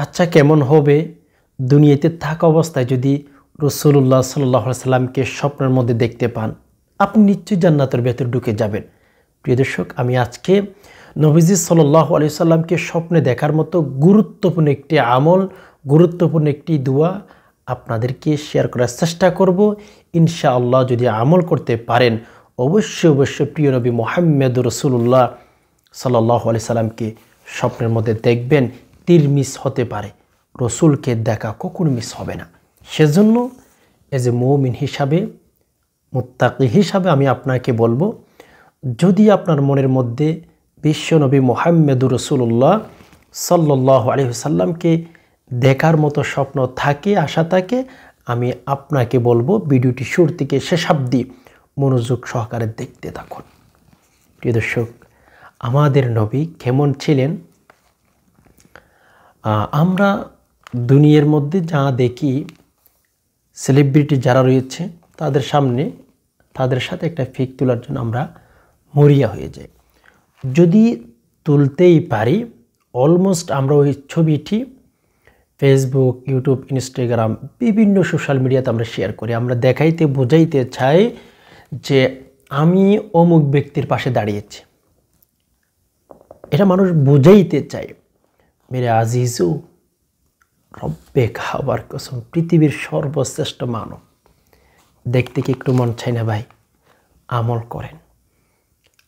আচ্ছা, কেমন হবে দুনিয়াতে থাকা অবস্থায় যদি রাসূলুল্লাহ সাল্লাল্লাহু আলাইহি সাল্লামকে স্বপ্নের মধ্যে দেখতে পান? আপনি নিশ্চয়ই জান্নাতের ভেতর ঢুকে যাবেন। প্রিয় দর্শক, আমি আজকে নবীজি সাল্লাল্লাহু আলাইহি সাল্লামকে স্বপ্নে দেখার মতো গুরুত্বপূর্ণ একটি আমল, গুরুত্বপূর্ণ একটি দোয়া আপনাদেরকে শেয়ার করার চেষ্টা করব। ইনশাআল্লাহ যদি আমল করতে পারেন, অবশ্যই প্রিয় নবী মুহাম্মদুর রাসূলুল্লাহ সাল্লাল্লাহু আলাইহি সাল্লামকে স্বপ্নের মধ্যে দেখবেন। তীর মিস হতে পারে, রসুলকে দেখা কখনো মিস হবে না। সেজন্য এজ এ মুমিন হিসাবে, মুত্তাকি হিসাবে আমি আপনাকে বলবো, যদি আপনার মনের মধ্যে বিশ্বনবী মুহাম্মদুর রাসূলুল্লাহ সাল্লাল্লাহু আলাইহি সাল্লামকে দেখার মতো স্বপ্ন থাকে, আশা থাকে, আমি আপনাকে বলবো ভিডিওটি শুরু থেকে শেষ অবধি মনোযোগ সহকারে দেখতে থাকুন। প্রিয় দর্শক, আমাদের নবী কেমন ছিলেন? আমরা দুনিয়ার মধ্যে যা দেখি, সেলিব্রিটি যারা রয়েছে তাদের সামনে, তাদের সাথে একটা পিক তোলার জন্য আমরা মরিয়া হয়ে যাই। যদি তুলতেই পারি, অলমোস্ট আমরা ওই ছবিটি ফেসবুক, ইউটিউব, ইনস্টাগ্রাম, বিভিন্ন সোশ্যাল মিডিয়াতে আমরা শেয়ার করি। আমরা দেখাইতে বোঝাইতে চাই যে আমি অমুক ব্যক্তির পাশে দাঁড়িয়েছি, এটা মানুষ বুঝাইতে চায়। মেরে আজিজু রব্বে খাবার কসম, পৃথিবীর সর্বশ্রেষ্ঠ মানব দেখতে কি একটু মন চাই না ভাই? আমল করেন,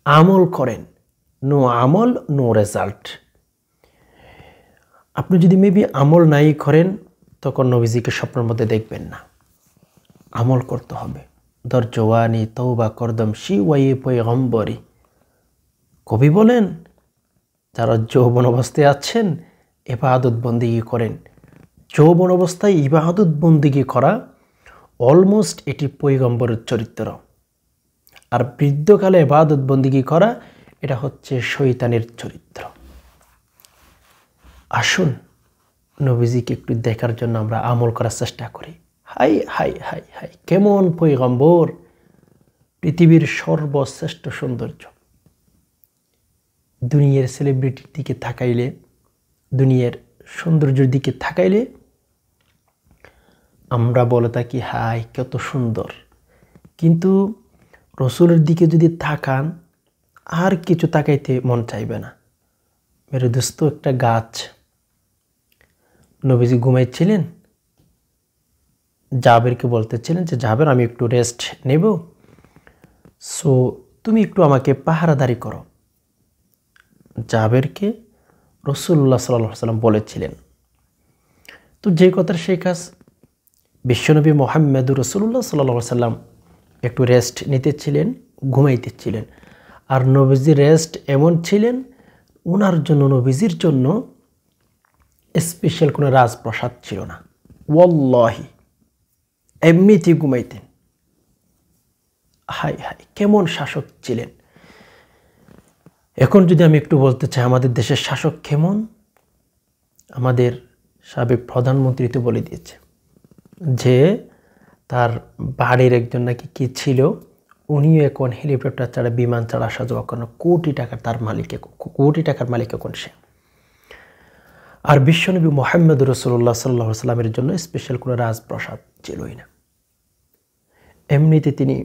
আমল করেন। নো আমল নো রেজাল্ট। আপনি যদি মেবি আমল নাই করেন, তখন নবীজিকে স্বপ্নের মধ্যে দেখবেন না। আমল করতে হবে। দর জওয়ানি তওবা করদম শিওয়াই পয়গম্বরি। কবি বলেন, যারা যৌবন অবস্থায় আছেন ইবাদত বন্দিগি করেন। যৌবন অবস্থায় ইবাদত বন্দিগি করা অলমোস্ট এটি পয়গম্বরের চরিত্র। আর বৃদ্ধকালে ইবাদত বন্দিগি করা এটা হচ্ছে শয়তানের চরিত্র। আসুন নবীজিকে একটু দেখার জন্য আমরা আমল করার চেষ্টা করি। হাই হাই হাই হাই, কেমন পয়গম্বর! পৃথিবীর সর্বশ্রেষ্ঠ সৌন্দর্য। দুনিয়ার সেলিব্রিটির দিকে তাকাইলে, দুনিয়ার সৌন্দর্যের দিকে তাকাইলে আমরা বলে থাকি হাই কত সুন্দর, কিন্তু রসুলের দিকে যদি তাকান আর কিছু তাকাইতে মন চাইবে না। মেরে দোস্ত, একটা গাছ, নবীজি ঘুমাইছিলেন, জাবেরকে বলতেছিলেন যে জাবের আমি একটু রেস্ট নেব, সো তুমি একটু আমাকে পাহারাদারি করো। জাবেরকে রাসূলুল্লাহ সাল্লাল্লাহু আলাইহি সাল্লাম বলেছিলেন। তো যে কথার সেই কাজ। বিশ্বনবী মুহাম্মদুর রাসূলুল্লাহ সাল্লাল্লাহু আলাইহি সাল্লাম একটু রেস্ট নিতেছিলেন, ঘুমাইতেছিলেন। আর নবীজি রেস্ট এমন ছিলেন, ওনার জন্য, নবীজির জন্য স্পেশাল কোনো রাজপ্রাসাদ ছিল না। ওয়াল্লাহি এমনিতেই ঘুমাইতেন। হাই হাই, কেমন শাসক ছিলেন! এখন যদি আমি একটু বলতে চাই আমাদের দেশের শাসক কেমন, আমাদের সাবেক প্রধানমন্ত্রী তো বলে দিয়েছে যে তার বাড়ির একজন নাকি কি ছিল, উনিও এখন হেলিকপ্টার ছাড়া, বিমান ছাড়া আসা যাওয়া করেন। কোটি টাকার তার মালিক, কোটি টাকার মালিক এখন সে। আর বিশ্বনবী মুহাম্মদুর রাসূলুল্লাহ সাল্লাল্লাহু আলাইহি সাল্লামের জন্য স্পেশাল কোনো রাজপ্রাসাদ ছিলই না। এমনিতে তিনি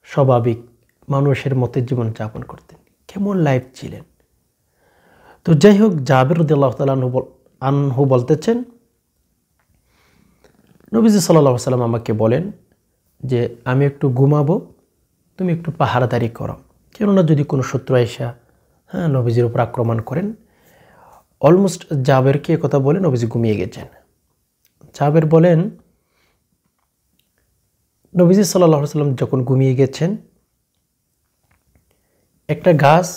স্বাভাবিক মানুষের মতো জীবনযাপন করতেন। কেমন লাইফ ছিলেন! তো যাই হোক, জাবের রাদিয়াল্লাহু তাআলা আনহু বলতেছেন, নবীজি সাল্লাল্লাহু আলাইহি সাল্লাম আমাকে বলেন যে আমি একটু ঘুমাবো, তুমি একটু পাহারাদারি করো, কেননা যদি কোনো শত্রু আইসা নবীজির উপর আক্রমণ করেন। অলমোস্ট জাবেরকে কথা বলে নবীজি ঘুমিয়ে গেছেন। জাবের বলেন, নবীজি সাল্লাল্লাহু আলাইহি সাল্লাম যখন ঘুমিয়ে গেছেন, একটা গাছ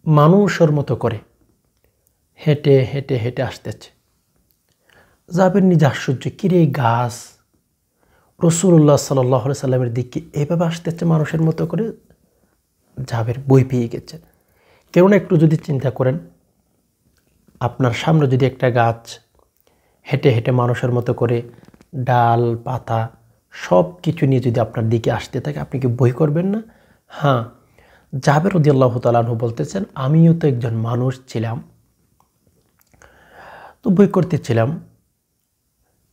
মানুষের মতো করে হেঁটে হেঁটে হেঁটে আসতেছে। জাবের নিজে আশ্চর্য, কিরে গাছ রাসূলুল্লাহ সাল্লাল্লাহু আলাইহি সাল্লামের দিকে এভাবে আসতেছে মানুষের মতো করে। জাবের বই পেয়ে গেছে। কেননা একটু যদি চিন্তা করেন, আপনার সামনে যদি একটা গাছ হেঁটে হেঁটে মানুষের মতো করে ডাল পাতা সব কিছু নিয়ে যদি আপনার দিকে আসতে থাকে, আপনি কি ভয় করবেন না? হ্যাঁ, জাবের রাদিয়াল্লাহু তাআলা আনহু বলতেছেন, আমিও তো একজন মানুষ ছিলাম। তো বই করতেছিলাম,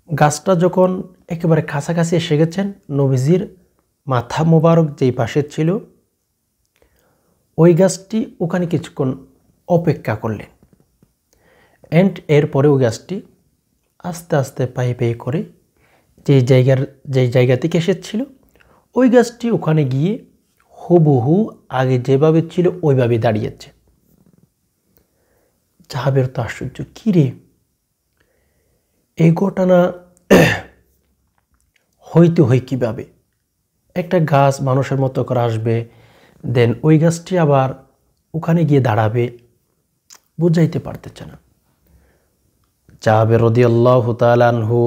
গাছটা যখন একেবারে কাছাকাছি এসে গেছেন, নবীজির মাথা মোবারক যেই পাশে ছিল ওই গাছটি ওখানে কিছুক্ষণ অপেক্ষা করলেন। অ্যান্ড এরপরে ওই গাছটি আস্তে আস্তে পায়ে পায়ে করে যেই জায়গা থেকে এসেছিল ওই গাছটি ওখানে গিয়ে হুবহু আগে যেভাবে ছিল ওইভাবে দাঁড়িয়েছে। সাহাবের তো আশ্চর্য, কী রে, এই ঘটনা হইতে হয় কীভাবে? একটা গাছ মানুষের মতো করে আসবে, দেন ওই গাছটি আবার ওখানে গিয়ে দাঁড়াবে, বুঝাইতে পারতেছে না। জাবের রাদিয়াল্লাহু তাআলা আনহু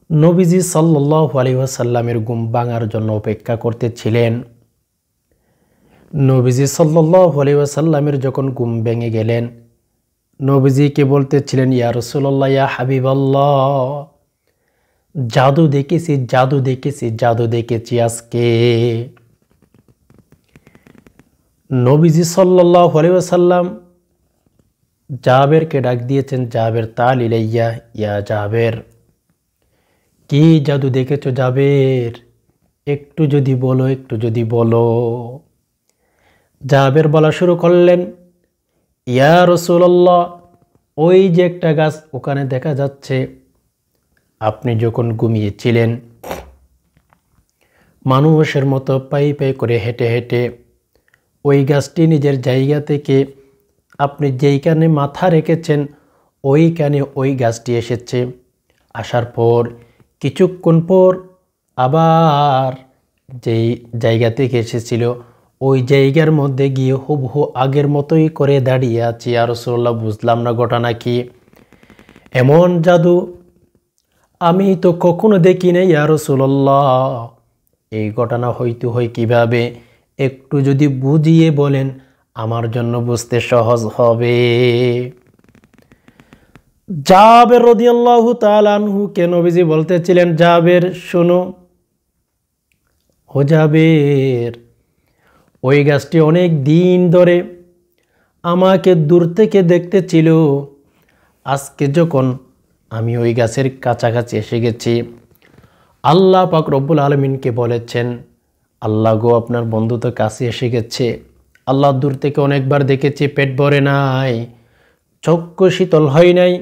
নবীজি সাল্লাল্লাহু আলাইহি ওয়াসাল্লামের ঘুম ভাঙার জন্য অপেক্ষা করতেছিলেন। নবীজি সাল্লাল্লাহু আলাইহি ওয়াসাল্লামের যখন ঘুম ভেঙে গেলেন, নবীজিকে বলতেছিলেন, ইয়া রাসূলুল্লাহ, ইয়া হাবিবাল্লাহ, জাদু দেখেছি, জাদু দেখেছি, জাদু দেখেছি আজকে। নবীজি সাল্লাল্লাহু আলাইহি ওয়াসাল্লাম জাবেরকে ডাক দিয়েছেন, জাবের তাল ইলাইয়া, ইয়া জাবের, কি জাদু দেখেছো জাবের? একটু যদি বলো, একটু যদি বলো। জাবের বলা শুরু করলেন, ইয়া রাসূলুল্লাহ, ওই যে একটা গাছ ওখানে দেখা যাচ্ছে, আপনি যখন ঘুমিয়েছিলেন মানুষের মতো পাই পাই করে হেঁটে হেঁটে ওই গাছটি নিজের জায়গা থেকে আপনি যেইখানে মাথা রেখেছেন ওইখানে ওই গাছটি এসেছে। আসার পর কিছুক্ষণ পর আবার যেই জায়গা থেকে এসেছিল ওই জায়গার মধ্যে গিয়ে হুবহু আগের মতোই করে দাঁড়িয়ে আছি। ইয়া রাসূলুল্লাহ, বুঝলাম না ঘটনা কি? এমন জাদু আমি তো কখনো দেখি নাই ইয়া রাসূলুল্লাহ, এই ঘটনা হইতে হয় কিভাবে? একটু যদি বুঝিয়ে বলেন আমার জন্য বুঝতে সহজ হবে। জাবের রাদিয়াল্লাহু তাআলা আনহু কে নবীজি বলতেছিলেন, জাবের শোনো, ও জাবের, ওই গাছটি অনেক দিন ধরে আমাকে দূর থেকে দেখতেছিল। আজকে যখন আমি ওই গাছের কাছাকাছি এসে গেছি, আল্লাহ পাক রব্বুল আলামিনকে বলেছেন, আল্লাহ গো, আপনার বন্ধু তো কাছে এসে গেছে, আল্লাহ দূর থেকে অনেকবার দেখেছি, পেট ভরে নাই, চক্ষু শীতল হয় নাই,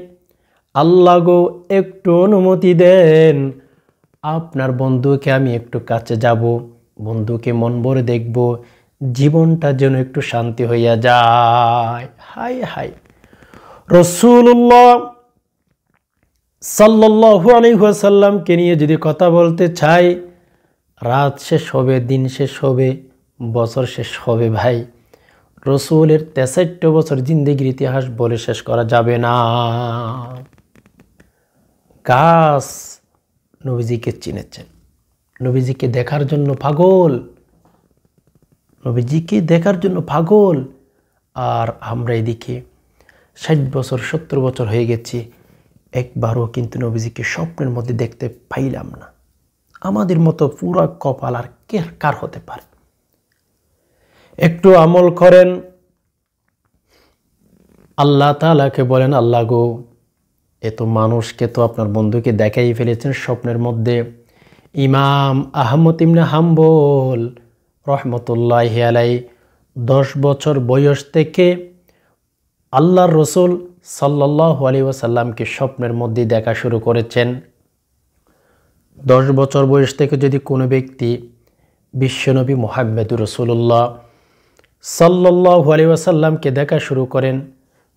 আল্লাহ গো একটু অনুমতি দেন, আপনার বন্ধুকে আমি একটু কাছে যাব, বন্ধুকে মন ভরে দেখব, জীবনটা যেন একটু শান্তি হইয়া যায়। হাই হাই, রাসূলুল্লাহ সাল্লাল্লাহু আলাইহি ওয়াসাল্লামকে নিয়ে যদি কথা বলতে চাই, রাত শেষ হবে, দিন শেষ হবে, বছর শেষ হবে। ভাই, রসুলের 63 বছর জিন্দেগির ইতিহাস বলে শেষ করা যাবে না। গাছ নবীজিকে চিনেছেন, নবীজিকে দেখার জন্য পাগল, নবীজিকে দেখার জন্য পাগল। আর আমরা এদিকে 60 বছর 70 বছর হয়ে গেছি, একবারও কিন্তু নবীজিকে স্বপ্নের মধ্যে দেখতে পাইলাম না। আমাদের মতো পুরা কপাল আর কার হতে পারে? একটু আমল করেন, আল্লাহ তাআলাকে বলেন, আল্লাহ গো, এত মানুষকে তো আপনার বন্ধুকে দেখাই ফেলেছেন স্বপ্নের মধ্যে। ইমাম আহমদ ইবনে হাম্বল রহমতুল্লাহি আলাইহি 10 বছর বয়স থেকে আল্লাহর রসুল সাল্লাল্লাহু আলাইহি ওয়াসাল্লামকে স্বপ্নের মধ্যে দেখা শুরু করেছেন। 10 বছর বয়স থেকে যদি কোনো ব্যক্তি বিশ্বনবী মুহাম্মদুর রাসূলুল্লাহ সাল্লাল্লাহু আলাইহি ওয়াসাল্লামকে দেখা শুরু করেন,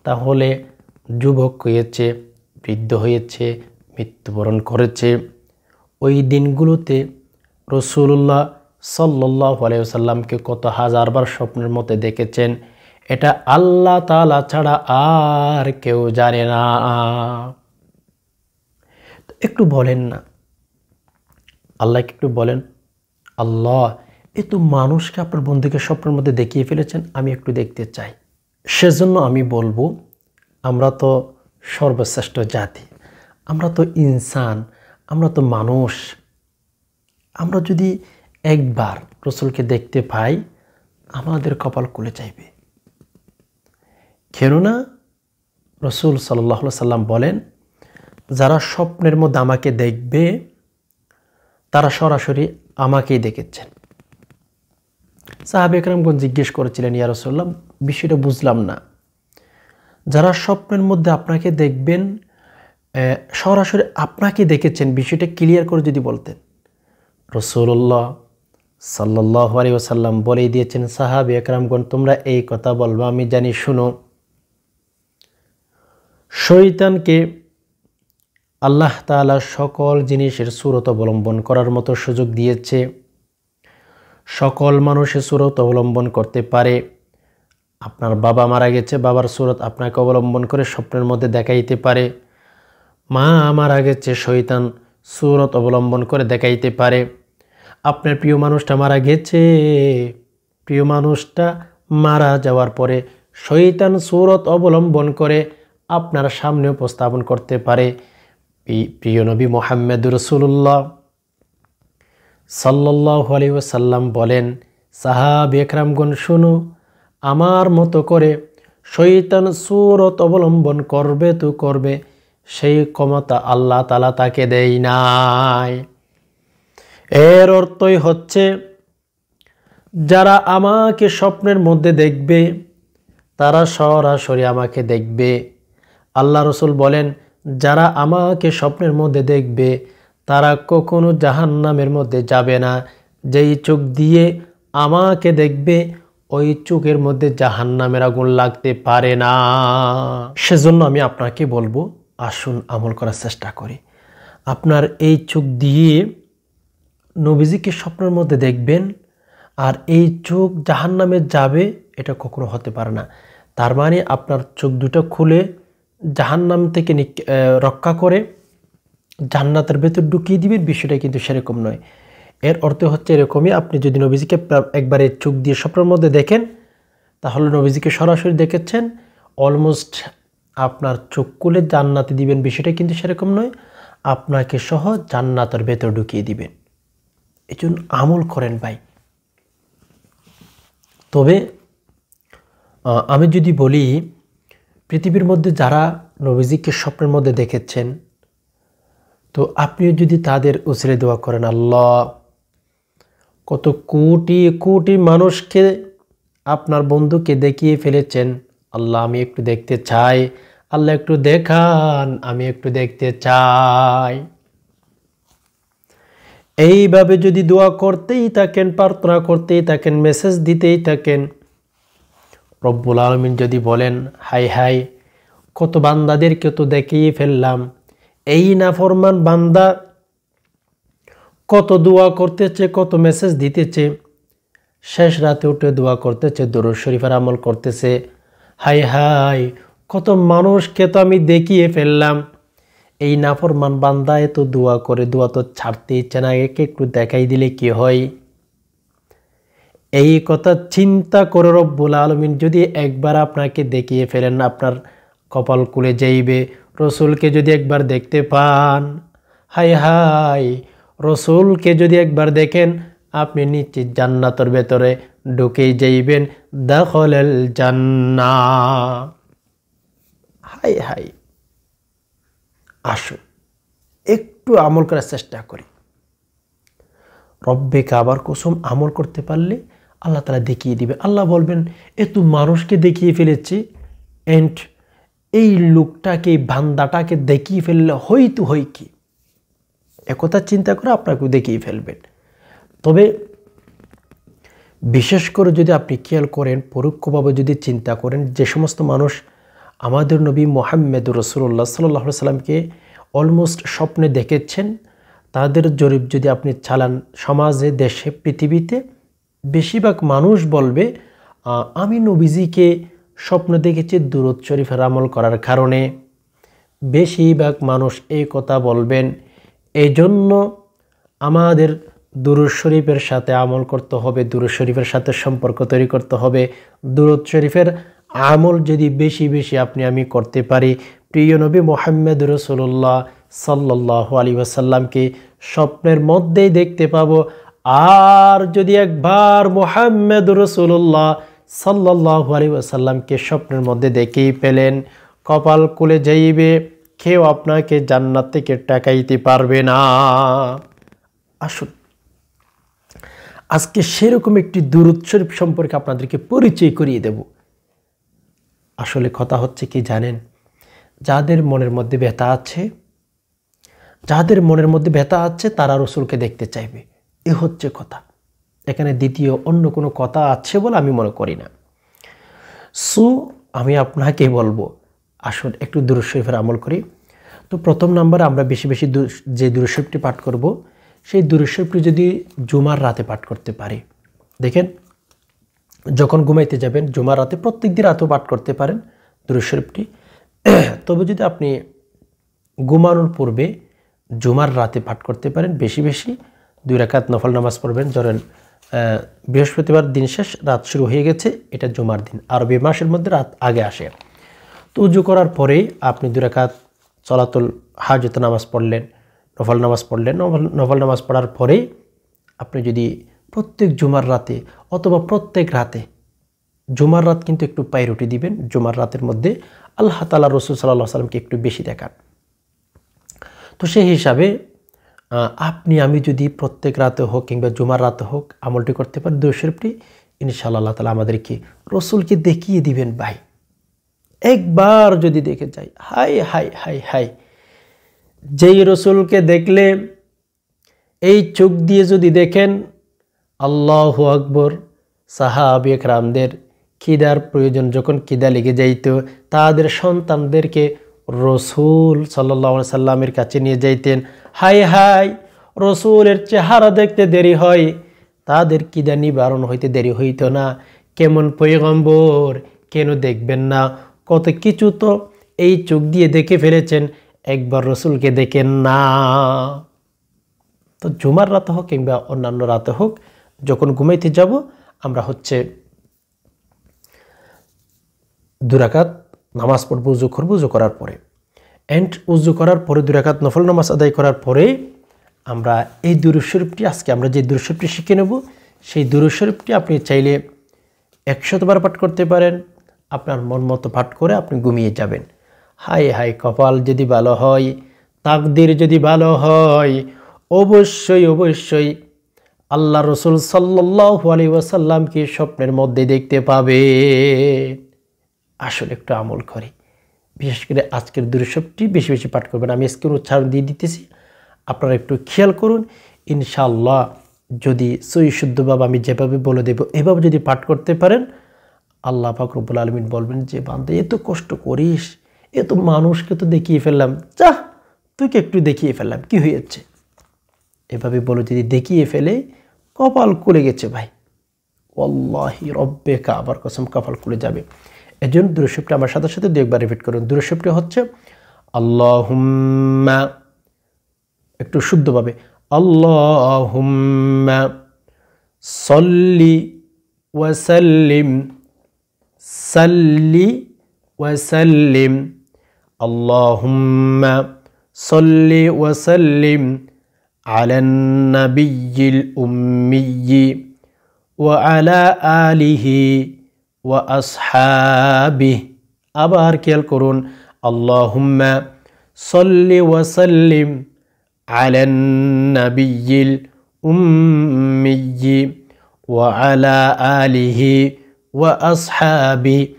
তাহলে যুবক হয়েছে, বৃদ্ধ হয়েছে, মৃত্যুবরণ করেছে, ওই দিনগুলোতে রাসূলুল্লাহ সাল্লাল্লাহু আলাইহি ওয়াসাল্লামকে কত হাজারবার স্বপ্নের মধ্যে দেখেছেন, এটা আল্লাহ তাআলা ছাড়া আর কেউ জানে না। একটু বলেন না, আল্লাহকে একটু বলেন, আল্লাহ, এত মানুষকে আপনার বন্ধুকে স্বপ্নের মধ্যে দেখিয়ে ফেলেছেন, আমি একটু দেখতে চাই। সেজন্য আমি বলবো, আমরা তো সর্বশ্রেষ্ঠ জাতি, আমরা তো ইনসান, আমরা তো মানুষ, আমরা যদি একবার রসুলকে দেখতে পাই আমাদের কপাল খুলে যাইবে। কেননা রাসূল সাল্লাল্লাহু আলাইহি সাল্লাম বলেন, যারা স্বপ্নের মধ্যে আমাকে দেখবে তারা সরাসরি আমাকেই দেখেছেন। সাহাবা একরামগণ জিজ্ঞেস করেছিলেন, ইয়া রাসূলুল্লাহ, বিষয়টা বুঝলাম না। যারা স্বপ্নের মধ্যে আপনাকে দেখবেন সরাসরি আপনাকে দেখেছেন, বিষয়টা ক্লিয়ার করে যদি বলতেন। রাসূলুল্লাহ সাল্লাল্লাহু আলাইহি ওয়াসাল্লাম বলেই দিয়েছেন, সাহাবা একরামগণ, তোমরা এই কথা বলবা আমি জানি, শুনো। শয়তানকে আল্লাহ তাআলা সকল জিনিসের সূরত অবলম্বন করার মতো সুযোগ দিয়েছে। সকল মানুষের সূরত অবলম্বন করতে পারে। আপনার বাবা মারা গেছে, বাবার সূরত আপনাকে অবলম্বন করে স্বপ্নের মধ্যে দেখাইতে পারে। মা মারা গেছে, শয়তান সূরত অবলম্বন করে দেখাইতে পারে। আপনার প্রিয় মানুষটা মারা গেছে, প্রিয় মানুষটা মারা যাওয়ার পরে শয়তান সূরত অবলম্বন করে আপনার সামনে উপস্থাপন করতে পারে। প্রিয় নবী মুহাম্মদুর রাসূলুল্লাহ সাল্লাল্লাহু আলাইহি ওয়াসাল্লাম বলেন, সাহাবা একরামগণ শুনো, আমার মতো করে শয়তান সূরত অবলম্বন করবে তো করবে, সেই ক্ষমতা আল্লাহ তাআলা তাকে দেয় নাই। এর অর্থই হচ্ছে, যারা আমাকে স্বপ্নের মধ্যে দেখবে তারা সরাসরি আমাকে দেখবে। আল্লাহ রাসূল বলেন, যারা আমাকে স্বপ্নের মধ্যে দেখবে তারা কখনো জাহান্নামের মধ্যে যাবে না। যেই চোখ দিয়ে আমাকে দেখবে ওই চোখের মধ্যে জাহান্নামের আগুন লাগতে পারে না। সেজন্য আমি আপনাকে বলবো, আসুন আমল করার চেষ্টা করি। আপনার এই চোখ দিয়ে নবীজিকে স্বপ্নের মধ্যে দেখবেন আর এই চোখ জাহান্নামে যাবে, এটা কখনো হতে পারে না। তার মানে আপনার চোখ দুটো খুলে জাহান্নাম থেকে রক্ষা করে জান্নাতের ভেতর ঢুকিয়ে দিবেন, বিষয়টা কিন্তু সেরকম নয়। এর অর্থ হচ্ছে এরকমই, আপনি যদি নবীজিকে একবারে চোখ দিয়ে স্বপ্নের মধ্যে দেখেন তাহলে নবীজিকে সরাসরি দেখেছেন, অলমোস্ট আপনার চোখ খুলে জান্নাতে দিবেন, বিষয়টা কিন্তু সেরকম নয়। আপনাকে সহ জান্নাতের ভেতর ঢুকিয়ে দিবেন। এই জন্য আমল করেন ভাই। তবে আমি যদি বলি, পৃথিবীর মধ্যে যারা নবীজিকে স্বপ্নের মধ্যে দেখেছেন, তো আপনিও যদি তাদের উসিলে দোয়া করেন, আল্লাহ, কত কোটি কোটি মানুষকে আপনার বন্ধুকে দেখিয়ে ফেলেছেন, আল্লাহ আমি একটু দেখতে চাই, আল্লাহ একটু দেখান, আমি একটু দেখতে চাই। এইভাবে যদি দোয়া করতেই থাকেন, প্রার্থনা করতেই থাকেন, মেসেজ দিতেই থাকেন, রব্বুল আলামিন যদি বলেন, হাই হাই, কত বান্দাদেরকে তো দেখিয়ে ফেললাম, এই নাফরমান বান্দা কত দোয়া করতেছে, কত মেসেজ দিতেছে, শেষ রাতে উঠে দোয়া করতেছে, দরুদ শরীফের আমল করতেছে, হাই হাই, কত মানুষকে তো আমি দেখিয়ে ফেললাম, এই নাফরমান বান্দা এত দোয়া করে, দোয়া তো ছাড়তে ইচ্ছে না, একে একটু দেখাই দিলে কি হয়। এই কথা চিন্তা করে রব্বুল আলামিন যদি একবার আপনাকে দেখিয়ে ফেলেন, আপনার কপাল খুলে যাইবে। রসুলকে যদি একবার দেখতে পান, হাই হাই, রসুলকে যদি একবার দেখেন, আপনি নিশ্চিত জান্নাতের ভেতরে ঢুকেই যাইবেন, দাখলাল জান্নাহ। হাই হাই, আসুন একটু আমল করার চেষ্টা করি। রব্বে কাবার কসম, আমল করতে পারলে আল্লাহ তাআলা দেখিয়ে দিবে। আল্লাহ বলবেন, এত মানুষকে দেখিয়ে ফেলেছি, এন্ড এই লোকটাকে, এই বান্দাটাকে দেখিয়ে ফেললে হয়তো হয় কি, একথা চিন্তা করে আপনাকেও দেখিয়ে ফেলবেন। তবে বিশেষ করে যদি আপনি খেয়াল করেন, পরোক্ষভাবে যদি চিন্তা করেন, যে সমস্ত মানুষ আমাদের নবী মুহাম্মদুর রাসূলুল্লাহ সাল্লাল্লাহু আলাইহি ওয়াসাল্লামকে অলমোস্ট স্বপ্নে দেখেছেন, তাদের জরিপ যদি আপনি চালান, সমাজে, দেশে, পৃথিবীতে বেশিরভাগ মানুষ বলবে, আমি নবীজিকে স্বপ্ন দেখেছি দুরূদ শরীফের আমল করার কারণে। বেশিরভাগ মানুষ এই কথা বলবেন। এই জন্য আমাদের দুরূদ শরীফের সাথে আমল করতে হবে, দুরূদ শরীফের সাথে সম্পর্ক তৈরি করতে হবে। দুরূদ শরীফের আমল যদি বেশি বেশি আপনি আমি করতে পারি, প্রিয় নবী মুহাম্মদ রাসূলুল্লাহ সাল্লাল্লাহু আলাইহি ওয়াসাল্লামকে স্বপ্নের মধ্যেই দেখতে পাবো। আর যদি একবার মুহাম্মদ রাসূলুল্লাহ সাল্লাল্লাহু আলাইহি ওয়াসাল্লামকে স্বপ্নের মধ্যে দেখেই পেলেন, কপাল খুলে যাইবে, কেউ আপনাকে জান্নাত থেকে টাকাইতে পারবে না। আসুন আজকে সেরকম একটি দুরূদ শরীফ সম্পর্কে আপনাদেরকে পরিচয় করিয়ে দেব। আসলে কথা হচ্ছে কি জানেন, যাদের মনের মধ্যে ব্যথা আছে, যাদের মনের মধ্যে ব্যথা আছে তারা রসুলকে দেখতে চাইবে, এ হচ্ছে কথা। এখানে দ্বিতীয় অন্য কোনো কথা আছে বলে আমি মনে করি না। সো আমি আপনাকে বলবো আসুন একটু দুরূদ শরীফের আমল করি। তো প্রথম নাম্বারে আমরা বেশি বেশি যে দুরূদ শরীফটি পাঠ করব, সেই দুরূদ শরীফটি যদি জুমার রাতে পাঠ করতে পারি, দেখেন যখন ঘুমাইতে যাবেন জুমার রাতে, প্রত্যেক দিন রাতেও পাঠ করতে পারেন দুরূদ শরীফটি। তবে যদি আপনি ঘুমানোর পূর্বে জুমার রাতে পাঠ করতে পারেন, বেশি বেশি 2 রাকাত নফল নামাজ পড়বেন। ধরেন বৃহস্পতিবার দিন শেষ, রাত শুরু হয়ে গেছে, এটা জুমার দিন, আরবি মাসের মধ্যে রাত আগে আসে। তো উজু করার পরেই আপনি 2 রাকাত সলাতুল হাজত নামাজ পড়লেন, নফল নামাজ পড়লেন। নফল নামাজ পড়ার পরেই আপনি যদি প্রত্যেক জুমার রাতে অথবা প্রত্যেক রাতে, জুমার রাত কিন্তু একটু প্রায়োরিটি দিবেন, জুমার রাতের মধ্যে আল্লাহ তাআলা রাসূল সাল্লাল্লাহু আলাইহি সাল্লামকে একটু বেশি দেখান। তো সেই হিসাবে আমি যদি প্রত্যেক রাতে হোক কিংবা জুমার রাতে হোক আমলটি করতে পারি দুরূদ শরীফটি, ইনশাআল্লাহ আল্লাহ তাআলা আমাদেরকে রসুলকে দেখিয়ে দিবেন। ভাই একবার যদি দেখে যাই, হাই হাই হাই হাই, যেই রসুলকে দেখলে এই চোখ দিয়ে যদি দেখেন, আল্লাহু আকবর। সাহাবা একরামদের খিদার প্রয়োজন, যখন খিদা লেগে যাইত তাদের সন্তানদেরকে রসুল সাল্লাল্লাহু আলাইহি সাল্লামের কাছে নিয়ে যাইতেন। হাই হাই, রসুলের চেহারা দেখতে দেরি হয়, তাদের খিদা নিবারণ হইতে দেরি হইত না। কেমন পয়গম্বর, কেন দেখবেন না? কত কিছু তো এই চোখ দিয়ে দেখে ফেলেছেন, একবার রসুলকে দেখেন না। তো জুমার রাতে হোক কিংবা অন্যান্য রাতে হোক, যখন ঘুমাইতে যাব আমরা 2 রাকাত নামাজ পড়ব, উজু করব। উজু করার পরে উজু করার পরে 2 রাকাত নফল নামাজ আদায় করার পরে আমরা এই দুরূদ শরীফটি, আজকে আমরা যে দুরূদ শরীফটি শিখে নেব, সেই দুরূদ শরীফটি আপনি চাইলে 100 বার পাঠ করতে পারেন। আপনার মন মতো পাঠ করে আপনি ঘুমিয়ে যাবেন। হাই হাই, কপাল যদি ভালো হয়, তাকদির যদি ভালো হয়, অবশ্যই অবশ্যই আল্লাহ রসুল সাল্লাল্লাহু আলাইহি ওয়াসাল্লামকে স্বপ্নের মধ্যে দেখতে পাবে। আসলে একটু আমল করি, বিশেষ করে আজকের দুরূদ শরীফটি বেশি বেশি পাঠ করবেন। আমি স্ক্রিন উচ্চারণ দিয়ে দিতেছি, আপনারা একটু খেয়াল করুন। ইনশাআল্লাহ যদি সহি শুদ্ধভাবে আমি যেভাবে বলে দেব এভাবে যদি পাঠ করতে পারেন, আল্লাহ পাক রব্বুল আলামিন বলবেন যে বান্দা এত কষ্ট করিস, এত মানুষকে তো দেখিয়ে ফেললাম, যা তুইকে একটু দেখিয়ে ফেললাম, কি হয়েছে? এভাবে বলে যদি দেখিয়ে ফেলে, কপাল খুলে গেছে ভাই, ওয়াল্লাহি রব্বে কাবার কসম, কপাল খুলে যাবে। এর জন্য দুরূদ শরীফটি আমার সাথে সাথে 2 একবার রিপিট করুন। দুরূদ শরীফটি হচ্ছে আল্লাহুম্মা, একটু শুদ্ধভাবে, আল্লাহুম্মা সাল্লি ওয়া সাল্লিম, সাল্লি ওয়া সাল্লিম, আল্লাহুম্মা সাল্লি ওয়া সাল্লিম আলান নাবিয়্যিল উম্মিয়্যি ওয়া আলা আলিহি ওয়া আসহাবিহি। আবার খেয়াল করুন, আল্লাহুম্মা সাল্লি ওয়া সাল্লিম আলান নাবিয়্যিল উম্মিয়্যি ওয়া আলা আলিহি ওয়া আসহাবিহি।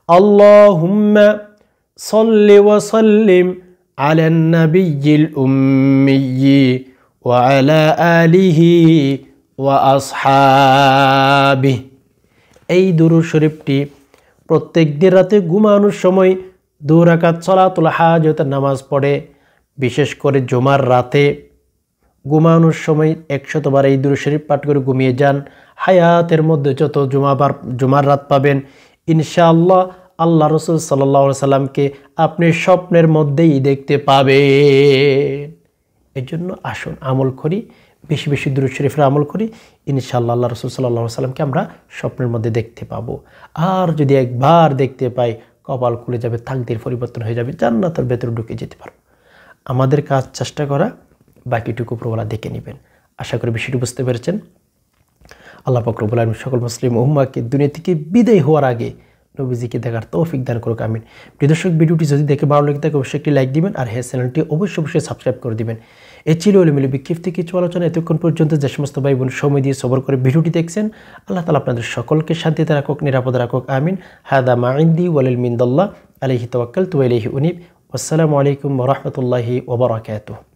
আল্লাহুম্মা সাল্লি ওয়া সাল্লিম আলান নাবিয়্যিল উম্মিয়্যি ওয়া আলা আলিহি ওয়া আসহাবিহি। এই দুরূদ শরীফটি প্রত্যেক দিন রাতে ঘুমানোর সময় 2 রাকাত সলাতুল হাজতের নামাজ পড়ে, বিশেষ করে জুমার রাতে ঘুমানোর সময় 100 বার এই দুরূদ শরীফ পাঠ করে ঘুমিয়ে যান। হায়াতের মধ্যে যত জুমার রাত পাবেন, ইনশাআল্লাহ আল্লাহ রসুল সাল্লাল্লাহু আলাইহি সাল্লামকে আপনি স্বপ্নের মধ্যেই দেখতে পাবেন। এই জন্য আসুন আমল করি, বেশি বেশি দুরূদ শরীফের আমল করি, ইনশাআল্লাহ আল্লাহ রসুল সাল্লাল্লাহু আলাইহি সাল্লামকে আমরা স্বপ্নের মধ্যে দেখতে পাবো। আর যদি একবার দেখতে পাই, কপাল খুলে যাবে, তাকদীর পরিবর্তন হয়ে যাবে, জান্নাতের ভেতরে ঢুকে যেতে পারবো। আমাদের কাজ চেষ্টা করা, বাকিটুকু উপরওয়ালা দেখে নেবেন। আশা করি বিষয়টি বুঝতে পেরেছেন। আল্লাহ পাক রব্বুল আলামিন সকল মুসলিম উম্মাহকে দুনিয়া থেকে বিদায় হওয়ার আগে নবীজিকে দেখার তৌফিক দান করুক, আমিন। প্রিয় দর্শক, ভিডিওটি যদি দেখে ভালো লেগে থাকে অবশ্যই একটি লাইক দিবেন, আর হ্যাঁ, চ্যানেলটি অবশ্যই সাবস্ক্রাইব করে দিবেন। এই ছিল এলোমেলো বিক্ষিপ্ত কিছু আলোচনা। এতক্ষণ পর্যন্ত যে সমস্ত ভাই বোন সময় দিয়ে সবর করে ভিডিওটি দেখছেন, আল্লাহ তাআলা আপনাদের সকলকে শান্তিতে রাখুক, নিরাপদে রাখুক, আমিন। হাদা মা ইনদি ওয়াল ইলমু ইনদাল্লাহ, আলাইহি তাওয়াক্কালতু ওয়া ইলাইহি উনীব। আসসালামু আলাইকুম ওয়া রাহমাতুল্লাহি ওয়া বারাকাতুহু।